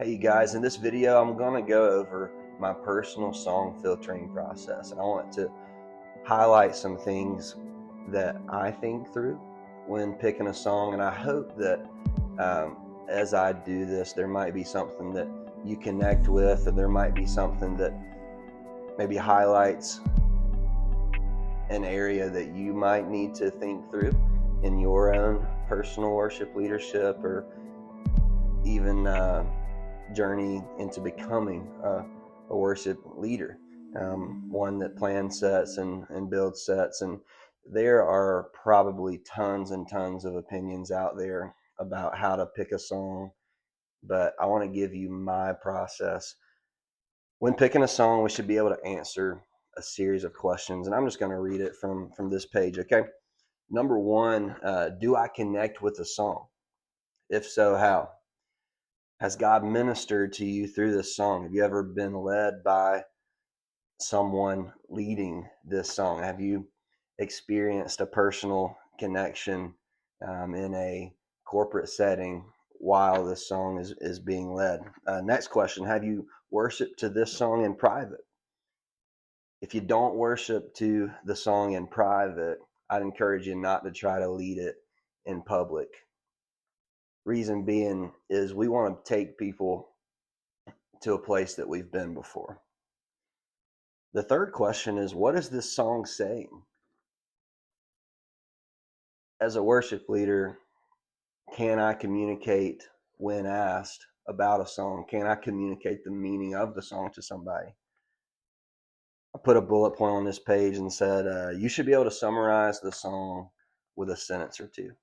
Hey you guys, in this video I'm going to go over my personal song filtering process. I want to highlight some things that I think through when picking a song, and I hope that as I do this there might be something that you connect with, and there might be something that maybe highlights an area that you might need to think through in your own personal worship leadership, or even journey into becoming a worship leader, one that plans sets and builds sets. And there are probably tons and tons of opinions out there about how to pick a song, but I want to give you my process. When picking a song, we should be able to answer a series of questions, and I'm just going to read it from this page. Okay. Number one, do I connect with the song? If so, how? Has God ministered to you through this song? Have you ever been led by someone leading this song? Have you experienced a personal connection in a corporate setting while this song is being led? Next question, have you worshiped to this song in private? If you don't worship to the song in private, I'd encourage you not to try to lead it in public. Reason being is we want to take people to a place that we've been before. The third question is, what is this song saying? As a worship leader, can I communicate when asked about a song? Can I communicate the meaning of the song to somebody? I put a bullet point on this page and said, you should be able to summarize the song with a sentence or two.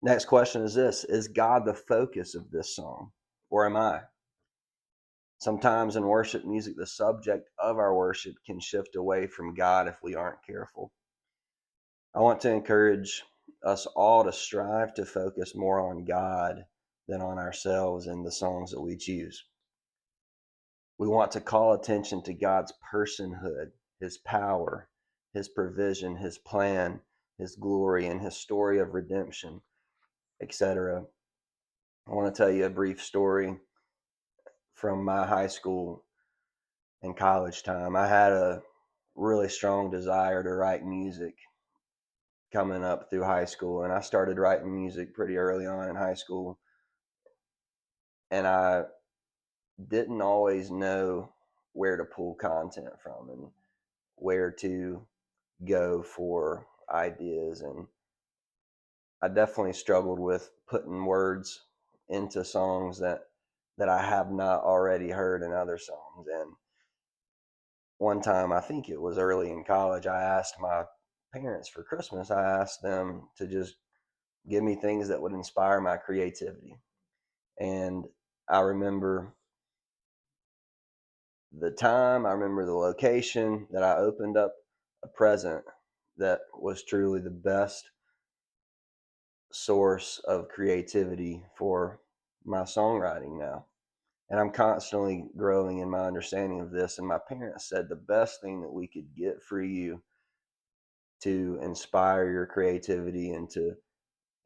Next question is this: is God the focus of this song, or am I? Sometimes in worship music, the subject of our worship can shift away from God if we aren't careful. I want to encourage us all to strive to focus more on God than on ourselves in the songs that we choose. We want to call attention to God's personhood, His power, His provision, His plan, His glory, and His story of redemption, etc. I want to tell you a brief story from my high school and college time. I had a really strong desire to write music coming up through high school, and I started writing music pretty early on in high school, and I didn't always know where to pull content from and where to go for ideas. And I definitely struggled with putting words into songs that I have not already heard in other songs. And one time, I think it was early in college, I asked my parents for Christmas, I asked them to just give me things that would inspire my creativity. And I remember the time, I remember the location that I opened up a present that was truly the best source of creativity for my songwriting now. And I'm constantly growing in my understanding of this. And my parents said the best thing that we could get for you to inspire your creativity and to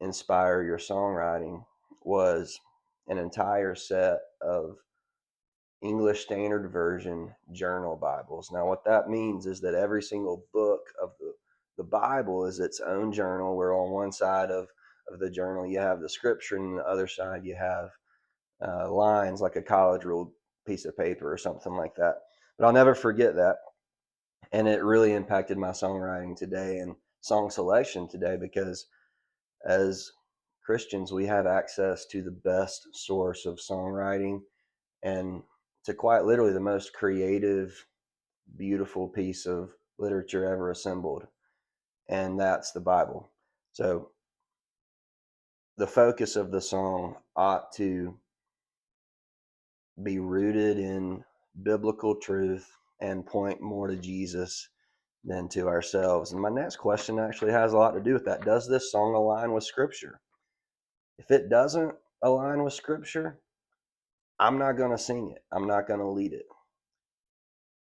inspire your songwriting was an entire set of English Standard Version journal Bibles. Now, what that means is that every single book of the Bible is its own journal, where on one side of the journal you have the scripture, and on the other side you have lines like a college ruled piece of paper or something like that. But I'll never forget that. And it really impacted my songwriting today and song selection today, because as Christians, we have access to the best source of songwriting and to quite literally the most creative, beautiful piece of literature ever assembled, and that's the Bible. So the focus of the song ought to be rooted in biblical truth and point more to Jesus than to ourselves. And my next question actually has a lot to do with that. Does this song align with Scripture? If it doesn't align with Scripture, I'm not going to sing it. I'm not going to lead it.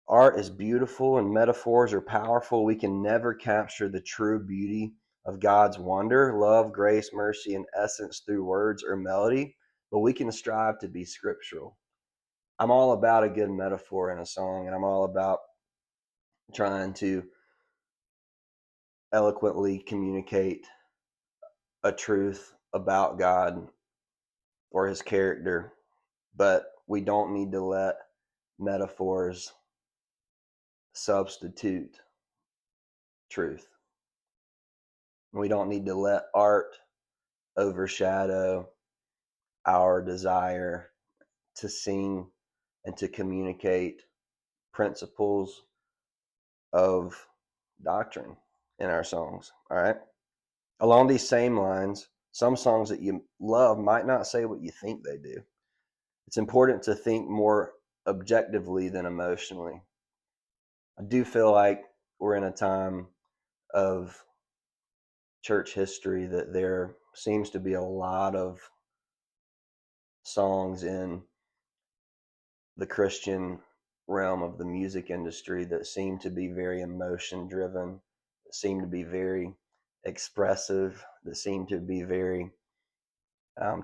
Art is beautiful and metaphors are powerful. We can never capture the true beauty of God's wonder, love, grace, mercy, and essence through words or melody. but we can strive to be scriptural. I'm all about a good metaphor in a song, and I'm all about trying to eloquently communicate a truth about God or his character, but we don't need to let metaphors substitute truth. We don't need to let art overshadow our desire to sing and to communicate principles of doctrine in our songs. All right. Along these same lines, some songs that you love might not say what you think they do. It's important to think more objectively than emotionally. I do feel like we're in a time of church history that there seems to be a lot of songs in the Christian realm of the music industry that seem to be very emotion driven, that seem to be very expressive, that seem to be very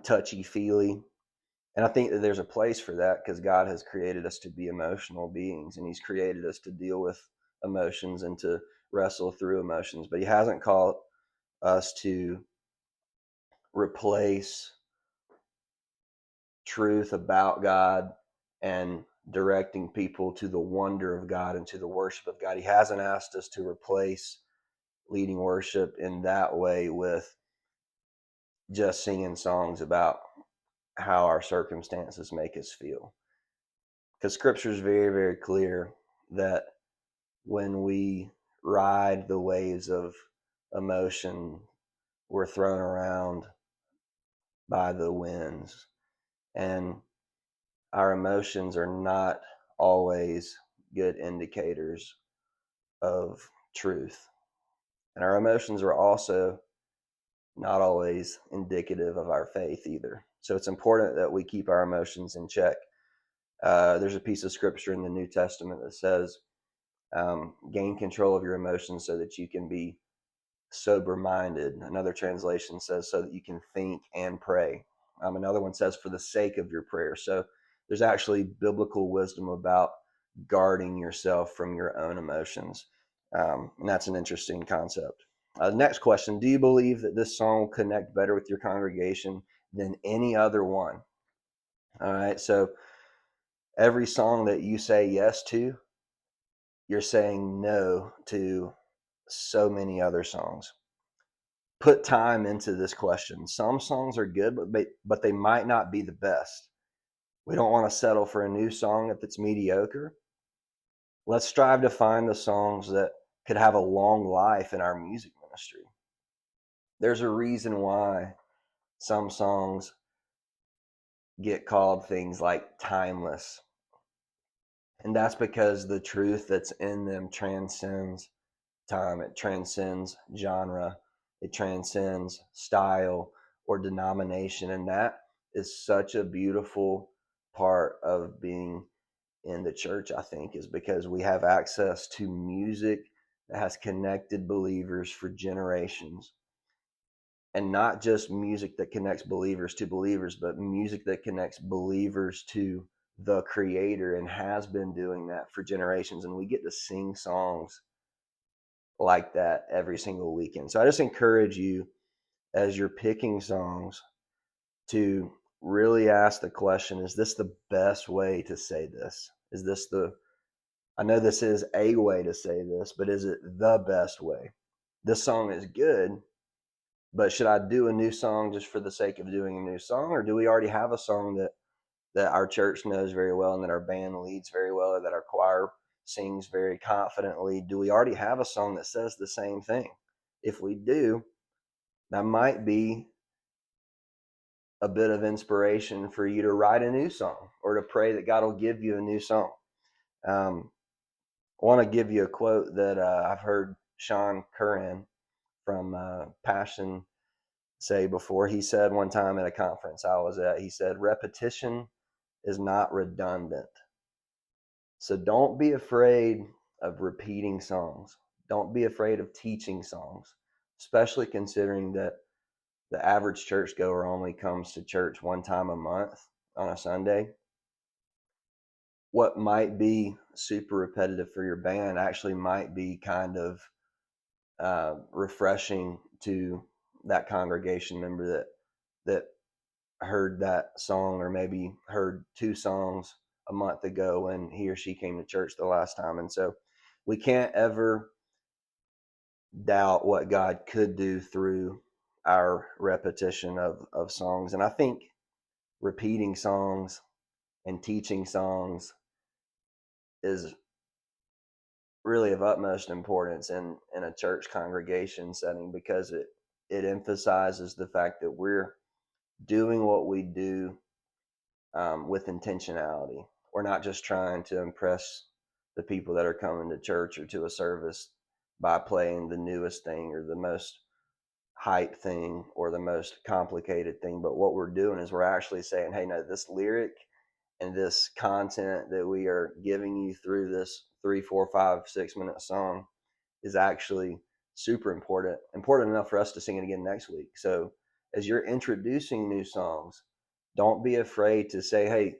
touchy feely. And I think that there's a place for that because God has created us to be emotional beings, and he's created us to deal with emotions and to wrestle through emotions, but he hasn't called us to replace truth about God and directing people to the wonder of God and to the worship of God. He hasn't asked us to replace leading worship in that way with just singing songs about how our circumstances make us feel. Because scripture is very, very clear that when we ride the waves of emotion, we're thrown around by the winds. And our emotions are not always good indicators of truth. And our emotions are also not always indicative of our faith either. So it's important that we keep our emotions in check. There's a piece of scripture in the New Testament that says, gain control of your emotions so that you can be sober minded. Another translation says, so that you can think and pray. Another one says, for the sake of your prayer. So there's actually biblical wisdom about guarding yourself from your own emotions. And that's an interesting concept. Next question, do you believe that this song will connect better with your congregation than any other one? All right, so every song that you say yes to, you're saying no to so many other songs. Put time into this question. Some songs are good, but they might not be the best. We don't want to settle for a new song if it's mediocre. Let's strive to find the songs that could have a long life in our music ministry. There's a reason why some songs get called things like timeless. And that's because the truth that's in them transcends time. It transcends genre. It transcends style or denomination. And that is such a beautiful part of being in the church, I think, is because we have access to music that has connected believers for generations. And not just music that connects believers to believers, but music that connects believers to the Creator and has been doing that for generations. And we get to sing songs like that every single weekend. So I just encourage you, as you're picking songs, to really ask the question, is this the best way to say this? Is this I know this is a way to say this, but is it the best way? This song is good, but should I do a new song just for the sake of doing a new song? Or do we already have a song that our church knows very well and that our band leads very well, or that our choir sings very confidently? Do we already have a song that says the same thing? If we do, that might be a bit of inspiration for you to write a new song or to pray that God will give you a new song. I want to give you a quote that I've heard Sean Curran from Passion say before. He said one time at a conference I was at, he said, repetition is not redundant. So don't be afraid of repeating songs. Don't be afraid of teaching songs, especially considering that the average churchgoer only comes to church one time a month on a Sunday, what might be super repetitive for your band actually might be kind of refreshing to that congregation member that heard that song, or maybe heard two songs a month ago when he or she came to church the last time. And so we can't ever doubt what God could do through our repetition of songs. And I think repeating songs and teaching songs is really of utmost importance in a church congregation setting, because it emphasizes the fact that we're doing what we do with intentionality. We're not just trying to impress the people that are coming to church or to a service by playing the newest thing or the most hype thing or the most complicated thing. But what we're doing is we're actually saying, hey, no, this lyric and this content that we are giving you through this 3, 4, 5, 6 minute song is actually super important enough for us to sing it again next week. So as you're introducing new songs, don't be afraid to say, hey,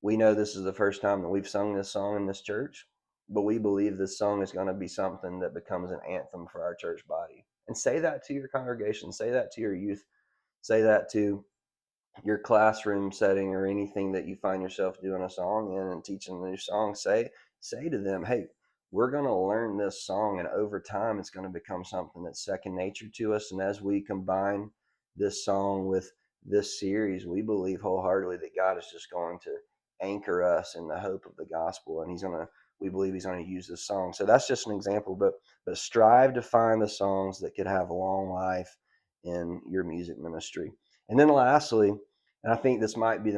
we know this is the first time that we've sung this song in this church, but we believe this song is going to be something that becomes an anthem for our church body. And say that to your congregation, say that to your youth, say that to your classroom setting, or anything that you find yourself doing a song in and teaching a new song. Say to them, hey, we're going to learn this song, and over time it's going to become something that's second nature to us. And as we combine this song with this series, we believe wholeheartedly that God is just going to anchor us in the hope of the gospel, and we believe he's going to use this song. So that's just an example, but strive to find the songs that could have a long life in your music ministry. And then lastly, and I think this might be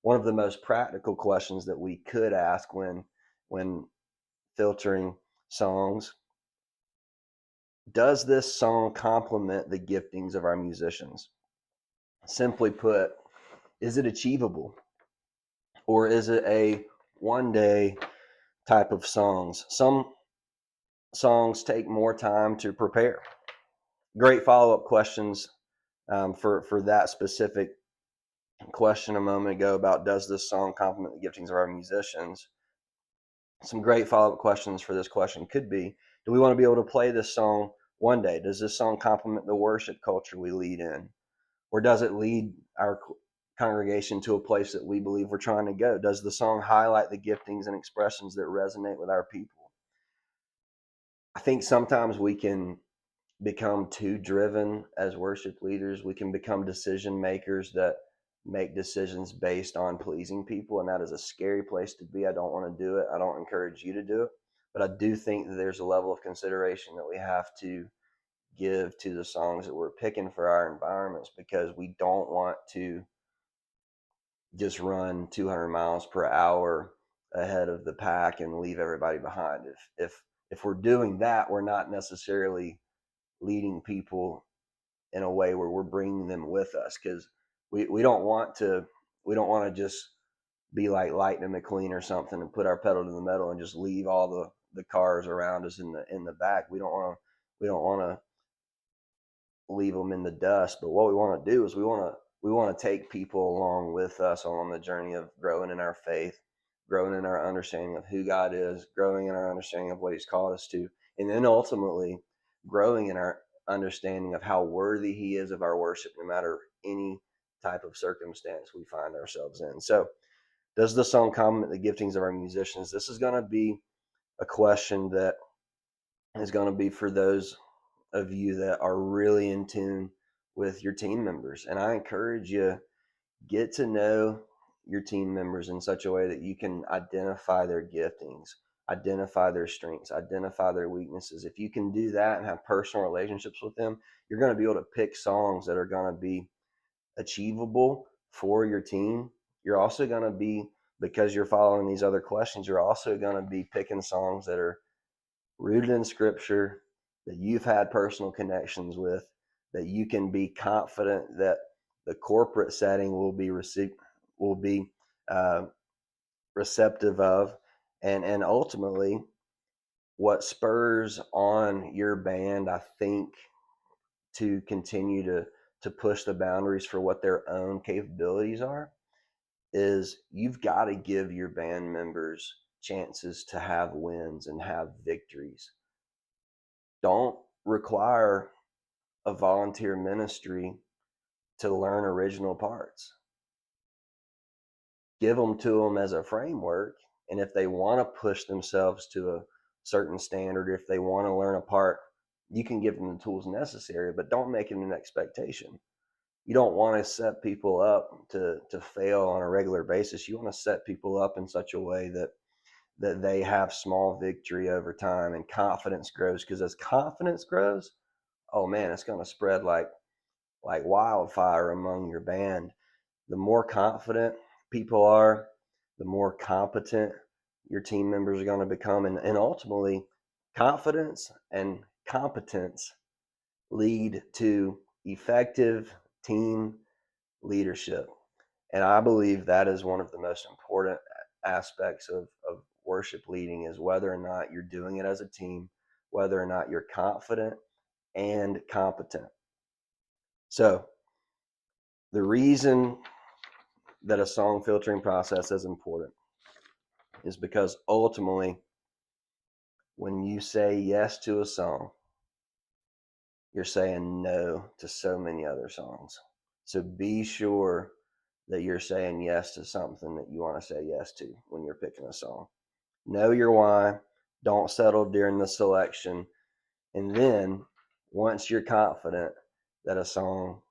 one of the most practical questions that we could ask when filtering songs: does this song complement the giftings of our musicians? Simply put, is it achievable, or is it a one day type of songs? Some songs take more time to prepare. Great follow-up questions for that specific question a moment ago about does this song complement the giftings of our musicians. Some great follow-up questions for this question could be, do we want to be able to play this song one day? Does this song complement the worship culture we lead in? Or does it lead our congregation to a place that we believe we're trying to go? Does the song highlight the giftings and expressions that resonate with our people? I think sometimes we can become too driven as worship leaders. We can become decision makers that make decisions based on pleasing people, and that is a scary place to be. I don't want to do it. I don't encourage you to do it, but I do think that there's a level of consideration that we have to give to the songs that we're picking for our environments, because we don't want to just run 200 miles per hour ahead of the pack and leave everybody behind. If we're doing that, we're not necessarily leading people in a way where we're bringing them with us, because we don't want to just be like Lightning McQueen or something and put our pedal to the metal and just leave all the cars around us in the back. We don't want to leave them in the dust. But what we want to do is we want to take people along with us on the journey of growing in our faith, growing in our understanding of who God is, growing in our understanding of what he's called us to, and then ultimately growing in our understanding of how worthy he is of our worship, no matter any type of circumstance we find ourselves in. So, does the song complement the giftings of our musicians? This is going to be a question that is going to be for those of you that are really in tune with your team members. And I encourage you, get to know your team members in such a way that you can identify their giftings, identify their strengths, identify their weaknesses. If you can do that and have personal relationships with them, you're going to be able to pick songs that are going to be achievable for your team. You're also going to be, because you're following these other questions, you're also going to be picking songs that are rooted in scripture, that you've had personal connections with, that you can be confident that the corporate setting will be uh, receptive of, and ultimately what spurs on your band, I think, to continue to push the boundaries for what their own capabilities are is you've got to give your band members chances to have wins and have victories. Don't require a volunteer ministry to learn original parts. Give them to them as a framework, and if they want to push themselves to a certain standard, if they want to learn a part, you can give them the tools necessary, but don't make it an expectation. You don't want to set people up to fail on a regular basis. You want to set people up in such a way that they have small victory over time and confidence grows, because as confidence grows, oh man, it's going to spread like wildfire among your band. The more confident people are, the more competent your team members are going to become, and ultimately confidence and competence lead to effective team leadership. And I believe that is one of the most important aspects of worship leading, is whether or not you're doing it as a team, whether or not you're confident and competent. So the reason that a song filtering process is important is because ultimately, when you say yes to a song, you're saying no to so many other songs. So be sure that you're saying yes to something that you want to say yes to when you're picking a song. Know your why. Don't settle during the selection. And then once you're confident that a song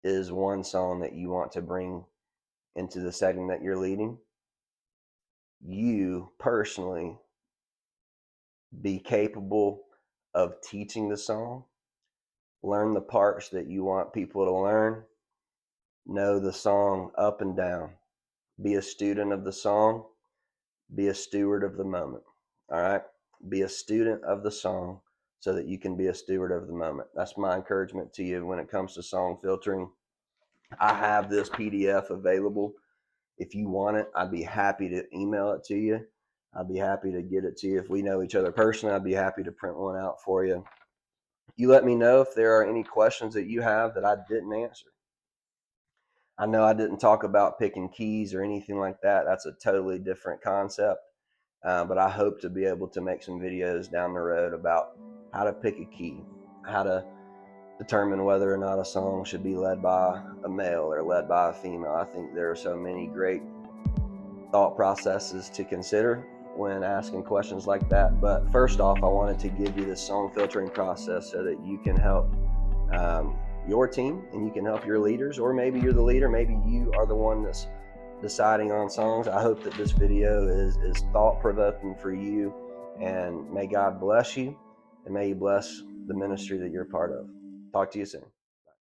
is one song that you want to bring into the setting that you're leading, you personally be capable of teaching the song, learn the parts that you want people to learn, know the song up and down, be a student of the song, be a steward of the moment. All right? Be a student of the song so that you can be a steward of the moment. That's my encouragement to you when it comes to song filtering. I have this PDF available. If you want it, I'd be happy to email it to you. I'd be happy to get it to you. If we know each other personally, I'd be happy to print one out for you. You let me know if there are any questions that you have that I didn't answer. I know I didn't talk about picking keys or anything like that. That's a totally different concept. But I hope to be able to make some videos down the road about how to pick a key, how to determine whether or not a song should be led by a male or led by a female. I think there are so many great thought processes to consider when asking questions like that. But first off, I wanted to give you this song filtering process so that you can help your team and you can help your leaders, or maybe you're the leader, maybe you are the one that's deciding on songs. I hope that this video is thought-provoking for you, and may God bless you, and may He bless the ministry that you're part of. Talk to you soon.